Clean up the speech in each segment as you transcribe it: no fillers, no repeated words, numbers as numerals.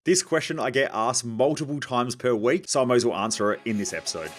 This question I get asked multiple times per week, so I might as well answer it in this episode.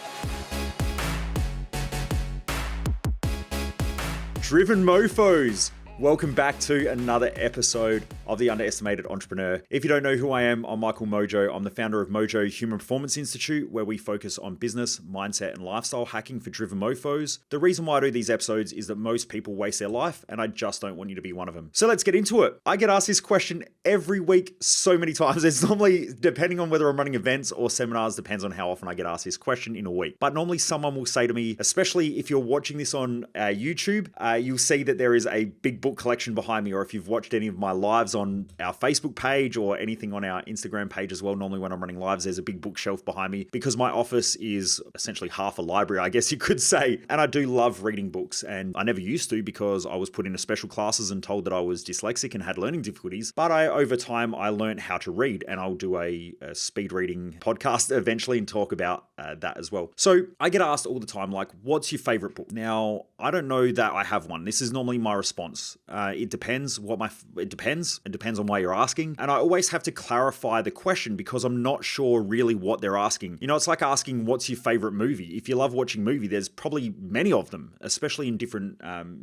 Driven Mofos! Welcome back to another episode of The Underestimated Entrepreneur. If you don't know who I am, I'm Michael Mojo. I'm the founder of Mojo Human Performance Institute, where we focus on business, mindset, and lifestyle hacking for driven mofos. The reason why I do these episodes is that most people waste their life, and I just don't want you to be one of them. So let's get into it. I get asked this question every week so many times. It's normally, depending on whether I'm running events or seminars, depends on how often I get asked this question in a week. But normally someone will say to me, especially if you're watching this on YouTube, you'll see that there is a big book collection behind me, or if you've watched any of my lives on our Facebook page or anything on our Instagram page as well, normally when I'm running lives, there's a big bookshelf behind me because my office is essentially half a library, I guess you could say. And I do love reading books, and I never used to because I was put into special classes and told that I was dyslexic and had learning difficulties. But over time, I learned how to read, and I'll do a speed reading podcast eventually and talk about that as well. So I get asked all the time, like, what's your favorite book? Now, I don't know that I have one. This is normally my response. It depends It depends on why you're asking. And I always have to clarify the question because I'm not sure really what they're asking. You know, it's like asking, what's your favorite movie? If you love watching movie, there's probably many of them, especially in different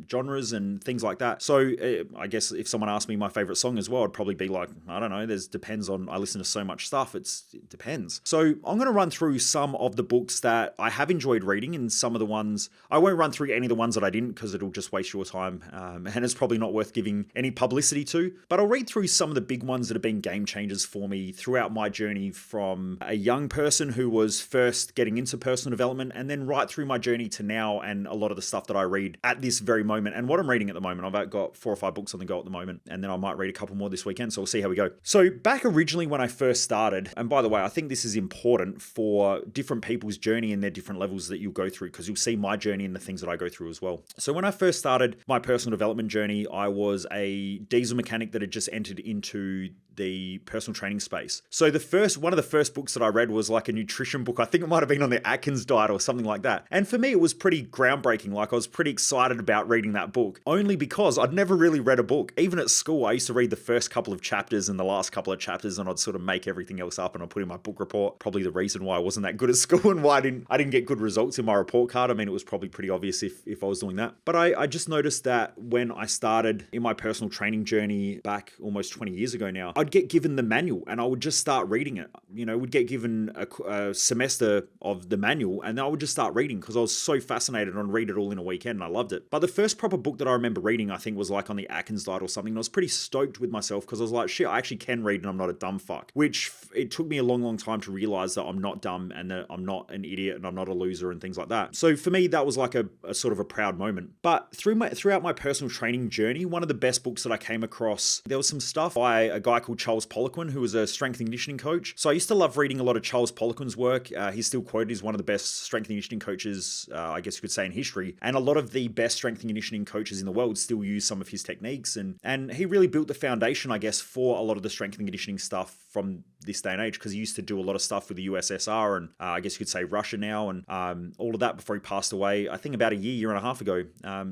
genres and things like that. So I guess if someone asked me my favorite song as well, I'd probably be like, I don't know, I listen to so much stuff. It depends. So I'm going to run through some of the books that I have enjoyed reading, and some of the ones, I won't run through any of the ones that I didn't because it'll just waste your time. And it's probably not worth giving any publicity to, but I'll read through some of the big ones that have been game changers for me throughout my journey from a young person who was first getting into personal development, and then right through my journey to now, and a lot of the stuff that I read at this very moment and what I'm reading at the moment. I've got 4 or 5 books on the go at the moment, and then I might read a couple more this weekend, so we'll see how we go. So back originally when I first started, and by the way, I think this is important for different people's journey and their different levels that you'll go through, because you'll see my journey and the things that I go through as well. So when I first started my personal development journey, I was a diesel mechanic that had just entered into the personal training space. So one of the first books that I read was like a nutrition book. I think it might have been on the Atkins diet or something like that. And for me, it was pretty groundbreaking. Like, I was pretty excited about reading that book, only because I'd never really read a book. Even at school, I used to read the first couple of chapters and the last couple of chapters, and I'd sort of make everything else up and I'd put in my book report. Probably the reason why I wasn't that good at school and why I didn't get good results in my report card. I mean, it was probably pretty obvious if I was doing that. But I just noticed that when I started in my personal training journey back almost 20 years ago now, I'd get given the manual and I would just start reading it. You know, we'd get given a semester of the manual, and I would just start reading because I was so fascinated and read it all in a weekend, and I loved it. But the first proper book that I remember reading, I think, was like on the Atkins diet or something. And I was pretty stoked with myself because I was like, shit, I actually can read and I'm not a dumb fuck. Which it took me a long, long time to realize that I'm not dumb and that I'm not an idiot and I'm not a loser and things like that. So for me, that was like a sort of a proud moment. But throughout my personal training journey, one of the best books that I came across, there was some stuff by a guy called Charles Poliquin, who was a strength and conditioning coach. So I used to love reading a lot of Charles Poliquin's work. He's still quoted as one of the best strength and conditioning coaches, I guess you could say, in history. And a lot of the best strength and conditioning coaches in the world still use some of his techniques. And he really built the foundation, I guess, for a lot of the strength and conditioning stuff from this day and age, because he used to do a lot of stuff with the USSR and I guess you could say Russia now, and all of that before he passed away, I think about a year and a half ago.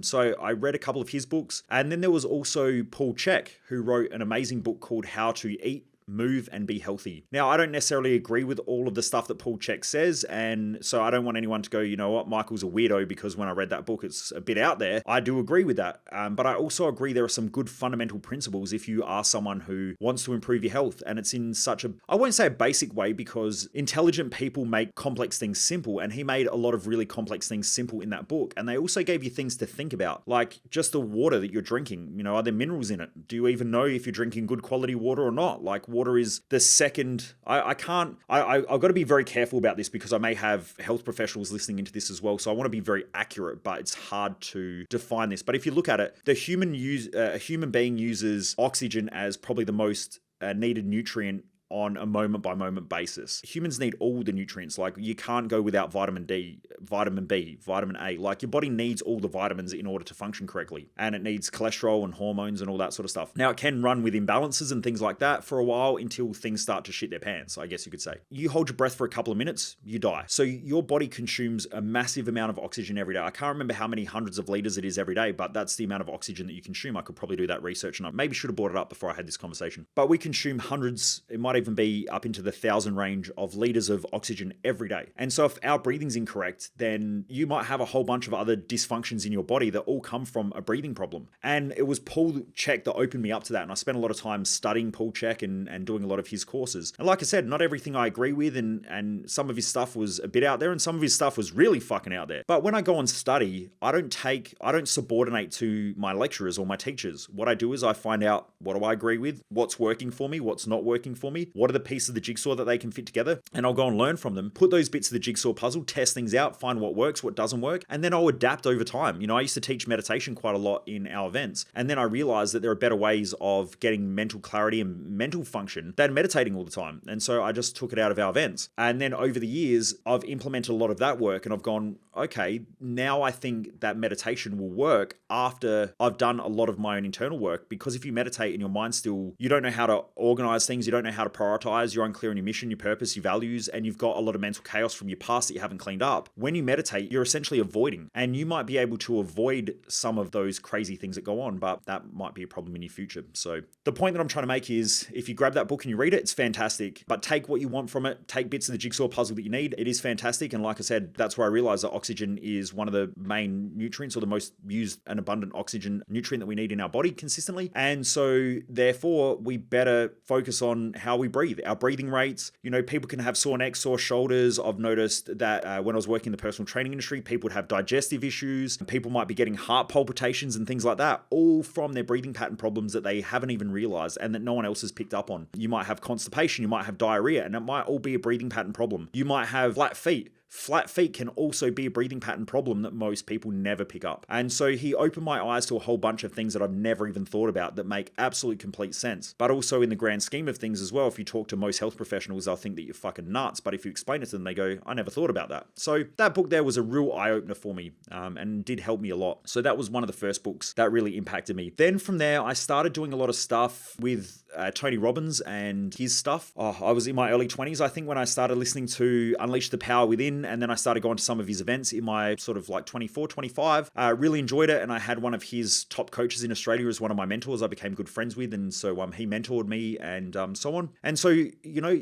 So I read a couple of his books. And then there was also Paul Chek, who wrote an amazing book called How to Eat, Move and Be Healthy. Now, I don't necessarily agree with all of the stuff that Paul Chek says, and so I don't want anyone to go, you know what, Michael's a weirdo because when I read that book, it's a bit out there. I do agree with that, but I also agree there are some good fundamental principles if you are someone who wants to improve your health, and it's in such a, I won't say a basic way, because intelligent people make complex things simple, and he made a lot of really complex things simple in that book. And they also gave you things to think about, like just the water that you're drinking. You know, are there minerals in it? Do you even know if you're drinking good quality water or not? Like, water is the second. I've got to be very careful about this because I may have health professionals listening into this as well. So I want to be very accurate, but it's hard to define this. But if you look at it, a human being uses oxygen as probably the most needed nutrient on a moment by moment basis. Humans need all the nutrients. Like, you can't go without vitamin D, vitamin B, vitamin A. Like, your body needs all the vitamins in order to function correctly. And it needs cholesterol and hormones and all that sort of stuff. Now, it can run with imbalances and things like that for a while until things start to shit their pants, I guess you could say. You hold your breath for a couple of minutes, you die. So your body consumes a massive amount of oxygen every day. I can't remember how many hundreds of liters it is every day, but that's the amount of oxygen that you consume. I could probably do that research, and I maybe should have brought it up before I had this conversation. But we consume hundreds, it might even even be up into the 1,000 range of liters of oxygen every day. And so if our breathing's incorrect, then you might have a whole bunch of other dysfunctions in your body that all come from a breathing problem. And it was Paul Chek that opened me up to that. And I spent a lot of time studying Paul Chek and doing a lot of his courses. And like I said, not everything I agree with, and some of his stuff was a bit out there and some of his stuff was really fucking out there. But when I go and study, I don't subordinate to my lecturers or my teachers. What I do is I find out, what do I agree with? What's working for me? What's not working for me? What are the pieces of the jigsaw that they can fit together? And I'll go and learn from them, put those bits of the jigsaw puzzle, test things out, find what works, what doesn't work, and then I'll adapt over time. I used to teach meditation quite a lot in our events, and then I realized that there are better ways of getting mental clarity and mental function than meditating all the time. And so I just took it out of our events. And then over the years, I've implemented a lot of that work, and I've gone, okay, now I think that meditation will work after I've done a lot of my own internal work. Because if you meditate and your mind still, you don't know how to organize things, you don't know how to prioritize, you're unclear on your mission, your purpose, your values, and you've got a lot of mental chaos from your past that you haven't cleaned up. When you meditate, you're essentially avoiding, and you might be able to avoid some of those crazy things that go on, but that might be a problem in your future. So the point that I'm trying to make is, if you grab that book and you read it, it's fantastic, but take what you want from it, take bits of the jigsaw puzzle that you need. It is fantastic. And like I said, that's where I realized that oxygen is one of the main nutrients, or the most used and abundant oxygen nutrient that we need in our body consistently. And so therefore we better focus on how we breathe, our breathing rates. People can have sore necks, sore shoulders. I've noticed that when I was working in the personal training industry, people would have digestive issues. People might be getting heart palpitations and things like that, all from their breathing pattern problems that they haven't even realized and that no one else has picked up on. You might have constipation, you might have diarrhea, and it might all be a breathing pattern problem. You might have flat feet. Flat feet can also be a breathing pattern problem that most people never pick up. And so he opened my eyes to a whole bunch of things that I've never even thought about that make absolute complete sense. But also in the grand scheme of things as well, if you talk to most health professionals, they'll think that you're fucking nuts. But if you explain it to them, they go, I never thought about that. So that book there was a real eye-opener for me, and did help me a lot. So that was one of the first books that really impacted me. Then from there, I started doing a lot of stuff with Tony Robbins and his stuff. I was in my early 20s, I think, when I started listening to Unleash the Power Within, and then I started going to some of his events in my sort of like 24, 25. Really enjoyed it, and I had one of his top coaches in Australia as one of my mentors I became good friends with, and so he mentored me and so on. And so,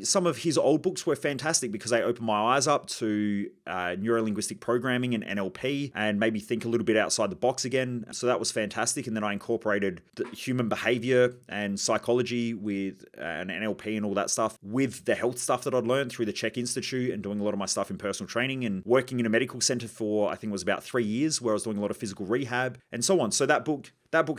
some of his old books were fantastic because they opened my eyes up to neuro-linguistic programming and NLP, and made me think a little bit outside the box again. So that was fantastic. And then I incorporated the human behavior and psychology with an NLP and all that stuff with the health stuff that I'd learned through the Chek Institute and doing a lot of my stuff in personal training and working in a medical center for, I think it was about 3 years, where I was doing a lot of physical rehab and so on. So that book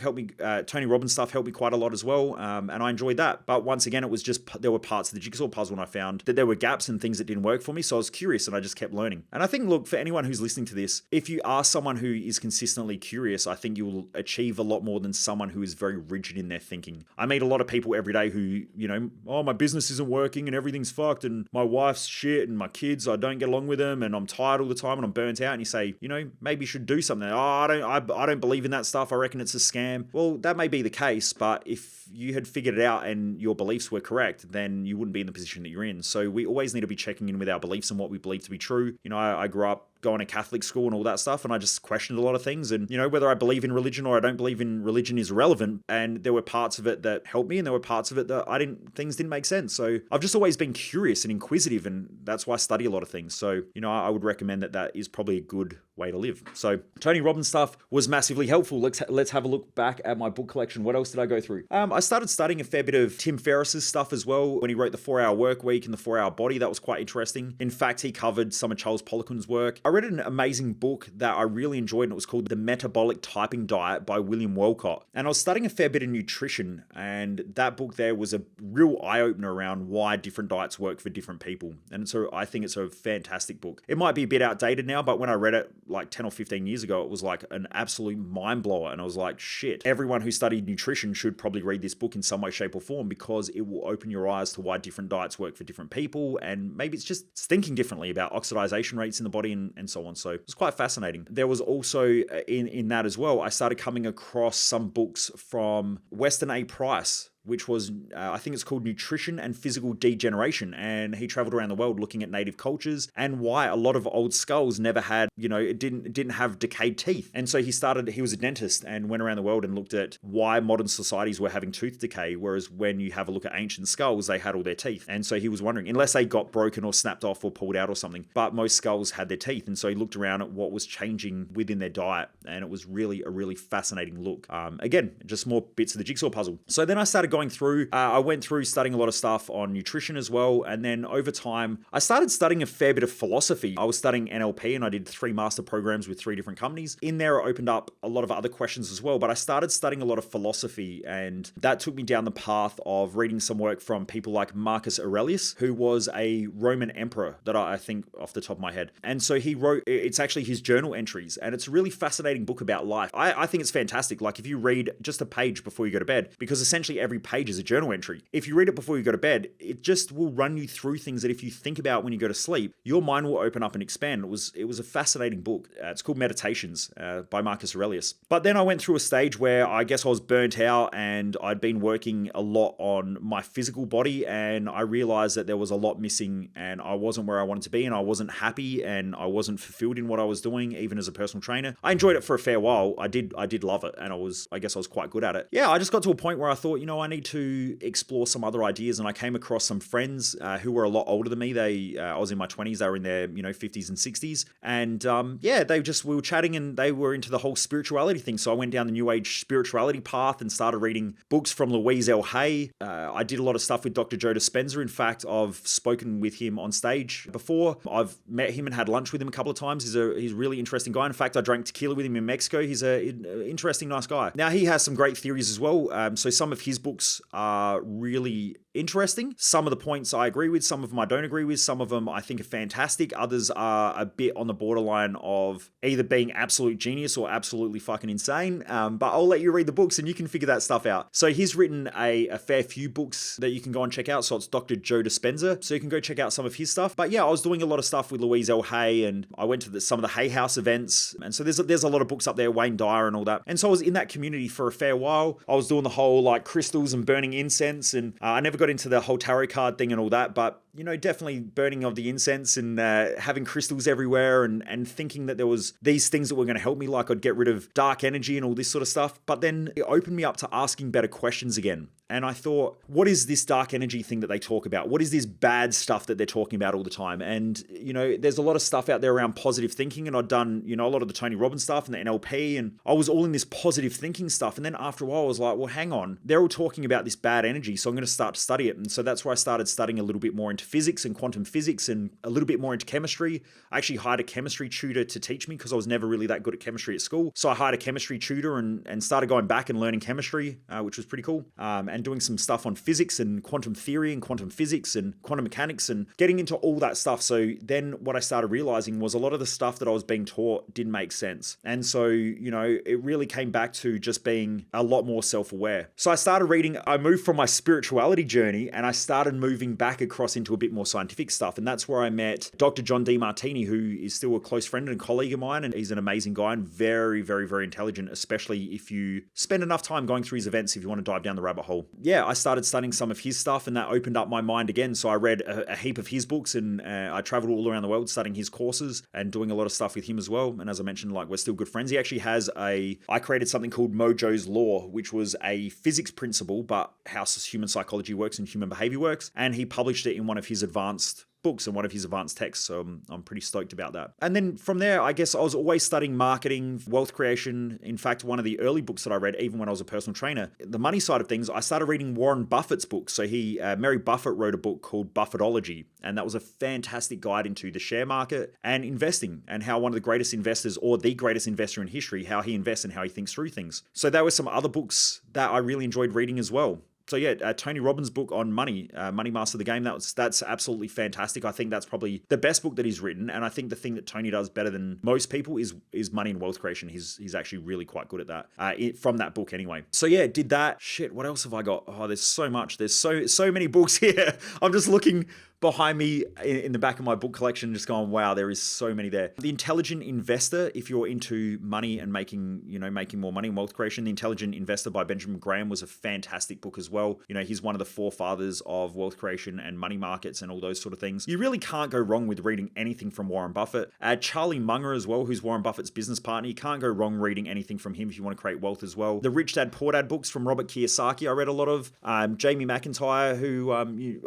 helped me, Tony Robbins stuff helped me quite a lot as well, and I enjoyed that. But once again, it was just, there were parts of the jigsaw puzzle and I found that there were gaps and things that didn't work for me, so I was curious and I just kept learning. And I think, look, for anyone who's listening to this, if you are someone who is consistently curious, I think you'll achieve a lot more than someone who is very rigid in their thinking. I meet a lot of people every day who, my business isn't working and everything's fucked and my wife's shit and my kids, I don't get along with them and I'm tired all the time and I'm burnt out, and you say, maybe you should do something. I don't believe in that stuff. I reckon it's a scam. Well, that may be the case, but if you had figured it out and your beliefs were correct, then you wouldn't be in the position that you're in. So we always need to be checking in with our beliefs and what we believe to be true. I grew up going to Catholic school and all that stuff, and I just questioned a lot of things. And, whether I believe in religion or I don't believe in religion is irrelevant. And there were parts of it that helped me and there were parts of it that things didn't make sense. So I've just always been curious and inquisitive, and that's why I study a lot of things. So, I would recommend that is probably a good way to live. So Tony Robbins stuff was massively helpful. Let's have a look back at my book collection. What else did I go through? I started studying a fair bit of Tim Ferriss's stuff as well when he wrote the 4-Hour Work Week and the 4-Hour Body. That was quite interesting. In fact, he covered some of Charles Poliquin's work. I read an amazing book that I really enjoyed, and it was called The Metabolic Typing Diet by William Wolcott. And I was studying a fair bit of nutrition, and that book there was a real eye-opener around why different diets work for different people. And so I think it's a fantastic book. It might be a bit outdated now, but when I read it like 10 or 15 years ago, it was like an absolute mind blower. And I was like, shit, everyone who studied nutrition should probably read this book in some way, shape or form, because it will open your eyes to why different diets work for different people. And maybe it's just thinking differently about oxidization rates in the body and so on. So it was quite fascinating. There was also in that as well, I started coming across some books from Weston A. Price. which was, I think it's called Nutrition and Physical Degeneration. And he traveled around the world looking at native cultures and why a lot of old skulls never had, it didn't have decayed teeth. And so he was a dentist and went around the world and looked at why modern societies were having tooth decay, whereas when you have a look at ancient skulls, they had all their teeth. And so he was wondering, unless they got broken or snapped off or pulled out or something, but most skulls had their teeth. And so he looked around at what was changing within their diet, and it was really a really fascinating look. Again, just more bits of the jigsaw puzzle. So then I started going through, I went through studying a lot of stuff on nutrition as well. And then over time, I started studying a fair bit of philosophy. I was studying NLP and I did 3 master programs with 3 different companies. In there, I opened up a lot of other questions as well, but I started studying a lot of philosophy, and that took me down the path of reading some work from people like Marcus Aurelius, who was a Roman emperor that I think off the top of my head. And so he wrote, it's actually his journal entries, and it's a really fascinating book about life. I think it's fantastic. Like if you read just a page before you go to bed, because essentially every page is a journal entry. If you read it before you go to bed, it just will run you through things that if you think about when you go to sleep, your mind will open up and expand. It was a fascinating book. It's called Meditations by Marcus Aurelius. But then I went through a stage where I guess I was burnt out and I'd been working a lot on my physical body, and I realized that there was a lot missing and I wasn't where I wanted to be, and I wasn't happy and I wasn't fulfilled in what I was doing, even as a personal trainer. I enjoyed it for a fair while. I did love it, and I guess I was quite good at it. Yeah, I just got to a point where I thought, I need to explore some other ideas, and I came across some friends who were a lot older than me. I was in my 20s, they were in their 50s and 60s, and we were chatting, and they were into the whole spirituality thing. So I went down the New Age spirituality path and started reading books from Louise L. Hay. I did a lot of stuff with Dr. Joe Dispenza. In fact, I've spoken with him on stage before. I've met him and had lunch with him a couple of times. He's a really interesting guy. In fact, I drank tequila with him in Mexico. He's an interesting, nice guy. Now, he has some great theories as well. So some of his books are really interesting. Some of the points I agree with, some of them I don't agree with, some of them I think are fantastic. Others are a bit on the borderline of either being absolute genius or absolutely fucking insane. But I'll let you read the books and you can figure that stuff out. So he's written a fair few books that you can go and check out. So it's Dr. Joe Dispenza. So you can go check out some of his stuff. But yeah, I was doing a lot of stuff with Louise L. Hay, and I went to some of the Hay House events. And so there's a lot of books up there, Wayne Dyer and all that. And so I was in that community for a fair while. I was doing the whole like crystals and burning incense, and I never got into the whole tarot card thing and all that, but definitely burning of the incense and having crystals everywhere and thinking that there was these things that were going to help me, like I'd get rid of dark energy and all this sort of stuff. But then it opened me up to asking better questions again. And I thought, what is this dark energy thing that they talk about? What is this bad stuff that they're talking about all the time? And, there's a lot of stuff out there around positive thinking, and I'd done, a lot of the Tony Robbins stuff and the NLP, and I was all in this positive thinking stuff. And then after a while, I was like, well, hang on, they're all talking about this bad energy, so I'm going to start to study it. And so that's where I started studying a little bit more into physics and quantum physics and a little bit more into chemistry. I actually hired a chemistry tutor to teach me because I was never really that good at chemistry at school. So I hired a chemistry tutor and started going back and learning chemistry, which was pretty cool. And doing some stuff on physics and quantum theory and quantum physics and quantum mechanics and getting into all that stuff. So then what I started realizing was a lot of the stuff that I was being taught didn't make sense. And so, it really came back to just being a lot more self-aware. So I started reading, I moved from my spirituality journey and I started moving back across into a bit more scientific stuff. And that's where I met Dr. John DeMartini, who is still a close friend and colleague of mine. And he's an amazing guy and very, very, very intelligent, especially if you spend enough time going through his events, if you want to dive down the rabbit hole. Yeah, I started studying some of his stuff and that opened up my mind again. So I read a heap of his books and I traveled all around the world studying his courses and doing a lot of stuff with him as well. And as I mentioned, like we're still good friends. He actually has I created something called Mojo's Law, which was a physics principle, but how human psychology works and human behavior works. And he published it in one of his advanced books and one of his advanced texts. So I'm pretty stoked about that. And then from there, I guess I was always studying marketing, wealth creation. In fact, one of the early books that I read, even when I was a personal trainer, the money side of things, I started reading Warren Buffett's books. So Mary Buffett wrote a book called Buffettology, and that was a fantastic guide into the share market and investing and how one of the greatest investors or the greatest investor in history, how he invests and how he thinks through things. So there were some other books that I really enjoyed reading as well. So yeah, Tony Robbins' book on money, Money Master the Game, that's absolutely fantastic. I think that's probably the best book that he's written. And I think the thing that Tony does better than most people is money and wealth creation. He's actually really quite good at that, from that book anyway. So yeah, did that. Shit, what else have I got? Oh, there's so much. There's so many books here. I'm just looking behind me in the back of my book collection, just going, wow, there is so many there. The Intelligent Investor, if you're into money and making more money and wealth creation, The Intelligent Investor by Benjamin Graham was a fantastic book as well. He's one of the forefathers of wealth creation and money markets and all those sort of things. You really can't go wrong with reading anything from Warren Buffett. Charlie Munger as well, who's Warren Buffett's business partner. You can't go wrong reading anything from him if you want to create wealth as well. The Rich Dad Poor Dad books from Robert Kiyosaki, I read a lot of. Jamie McIntyre, who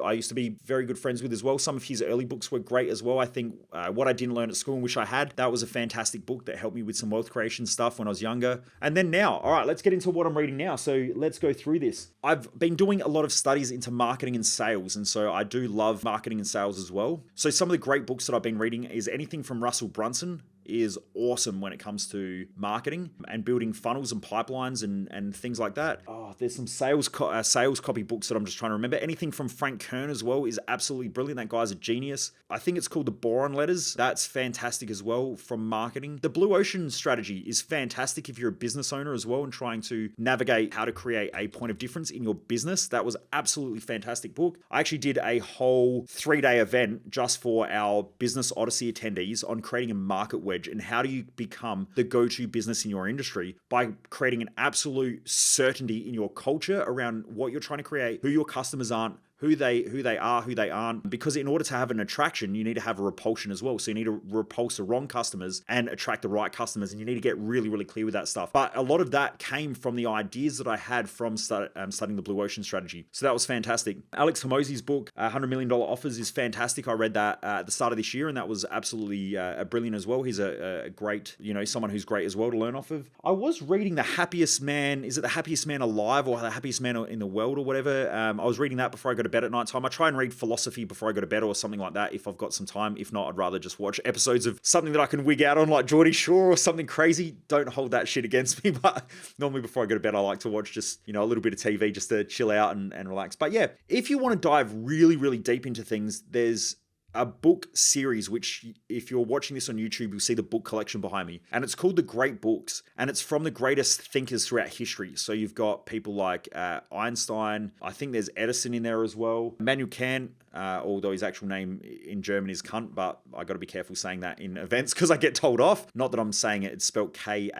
I used to be very good friends with as well. Some of his early books were great as well. I think What I Didn't Learn at School and Wish I Had, that was a fantastic book that helped me with some wealth creation stuff when I was younger. And then now, all right, let's get into what I'm reading now. So let's go through this. I've been doing a lot of studies into marketing and sales, and so I do love marketing and sales as well. So some of the great books that I've been reading is anything from Russell Brunson. Is awesome when it comes to marketing and building funnels and pipelines and things like that. Oh, there's some sales copy books that I'm just trying to remember. Anything from Frank Kern as well is absolutely brilliant. That guy's a genius. I think it's called The Boron Letters. That's fantastic as well from marketing. The Blue Ocean Strategy is fantastic if you're a business owner as well and trying to navigate how to create a point of difference in your business. That was absolutely fantastic book. I actually did a whole 3-day event just for our Business Odyssey attendees on creating a market wedge and how do you become the go-to business in your industry by creating an absolute certainty in your culture around what you're trying to create, who your customers aren't, who they are, who they aren't. Because in order to have an attraction, you need to have a repulsion as well. So you need to repulse the wrong customers and attract the right customers. And you need to get really, really clear with that stuff. But a lot of that came from the ideas that I had from studying the Blue Ocean Strategy. So that was fantastic. Alex Hormozi's book, $100 Million Offers, is fantastic. I read that at the start of this year, and that was absolutely brilliant as well. He's a great, someone who's great as well to learn off of. I was reading The Happiest Man. Is it The Happiest Man Alive or The Happiest Man in the World or whatever? I was reading that before I go to bed at night time. I try and read philosophy before I go to bed or something like that if I've got some time. If not, I'd rather just watch episodes of something that I can wig out on, like Geordie Shore or something crazy. Don't hold that shit against me, but normally before I go to bed, I like to watch just, a little bit of TV just to chill out and relax. But yeah, if you want to dive really, really deep into things, there's a book series, which if you're watching this on YouTube, you'll see the book collection behind me. And it's called The Great Books. And it's from the greatest thinkers throughout history. So you've got people like Einstein. I think there's Edison in there as well. Immanuel Kant, although his actual name in German is Kant, but I got to be careful saying that in events because I get told off. Not that I'm saying it, it's spelled Kant.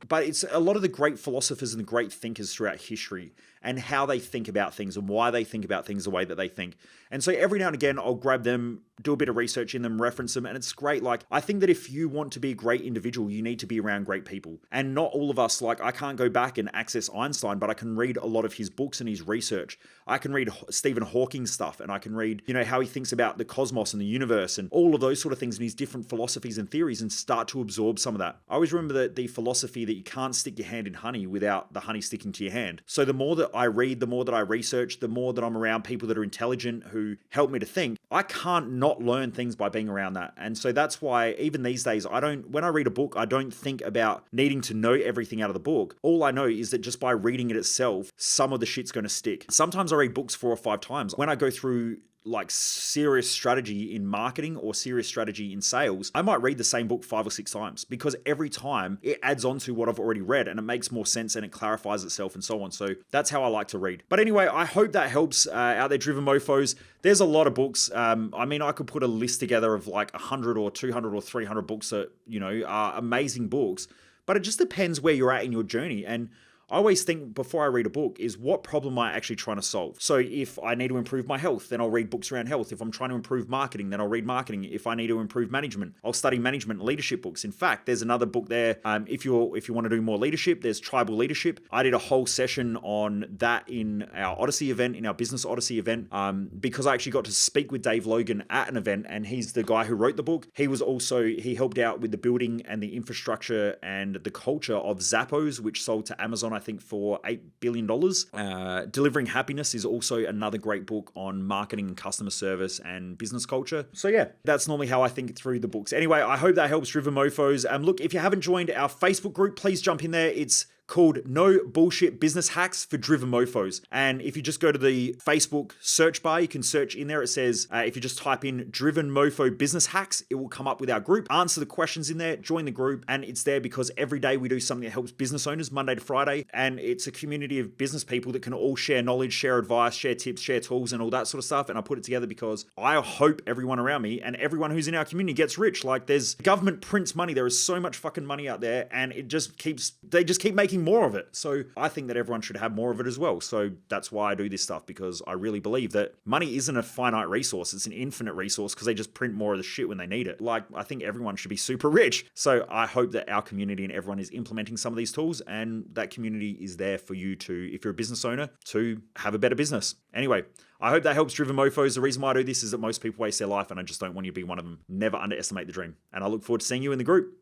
But it's a lot of the great philosophers and the great thinkers throughout history and how they think about things and why they think about things the way that they think. And so every now and again, I'll grab them, do a bit of research in them, reference them, and it's great. Like, I think that if you want to be a great individual, you need to be around great people. And not all of us, like, I can't go back and access Einstein, but I can read a lot of his books and his research. I can read Stephen Hawking's stuff, and I can read, how he thinks about the cosmos and the universe and all of those sort of things and his different philosophies and theories, and start to absorb some of that. I always remember the philosophy that you can't stick your hand in honey without the honey sticking to your hand. So the more that I read, the more that I research, the more that I'm around people that are intelligent who help me to think, I can't not learn things by being around that. And so that's why even these days, when I read a book, I don't think about needing to know everything out of the book. All I know is that just by reading it itself, some of the shit's going to stick. Sometimes I read books 4 or 5 times. When I go through like serious strategy in marketing or serious strategy in sales, I might read the same book 5 or 6 times because every time it adds on to what I've already read and it makes more sense and it clarifies itself and so on. So that's how I like to read. But anyway, I hope that helps out there, Driven Mofos. There's a lot of books. I could put a list together of like 100 or 200 or 300 books that, are amazing books, but it just depends where you're at in your journey. And I always think before I read a book is what problem am I actually trying to solve? So if I need to improve my health, then I'll read books around health. If I'm trying to improve marketing, then I'll read marketing. If I need to improve management, I'll study management and leadership books. In fact, there's another book there. If you want to do more leadership, there's Tribal Leadership. I did a whole session on that in our Odyssey event, in our Business Odyssey event, because I actually got to speak with Dave Logan at an event, and he's the guy who wrote the book. He helped out with the building and the infrastructure and the culture of Zappos, which sold to Amazon, I think, for $8 billion. Delivering Happiness is also another great book on marketing and customer service and business culture. So yeah, that's normally how I think through the books. Anyway, I hope that helps, Driven Mofos. Look, if you haven't joined our Facebook group, please jump in there. It's called No Bullshit Business Hacks for Driven Mofos. And if you just go to the Facebook search bar, you can search in there. It says, if you just type in Driven Mofo Business Hacks, it will come up with our group. Answer the questions in there, join the group. And it's there because every day we do something that helps business owners, Monday to Friday. And it's a community of business people that can all share knowledge, share advice, share tips, share tools, and all that sort of stuff. And I put it together because I hope everyone around me and everyone who's in our community gets rich. Like, there's government prints money. There is so much fucking money out there, and they just keep making more of it. So I think that everyone should have more of it as well. So that's why I do this stuff, because I really believe that money isn't a finite resource. It's an infinite resource because they just print more of the shit when they need it. Like, I think everyone should be super rich. So I hope that our community and everyone is implementing some of these tools, and that community is there for you to, if you're a business owner, to have a better business. Anyway, I hope that helps Driven Mofos. The reason why I do this is that most people waste their life, and I just don't want you to be one of them. Never underestimate the dream. And I look forward to seeing you in the group.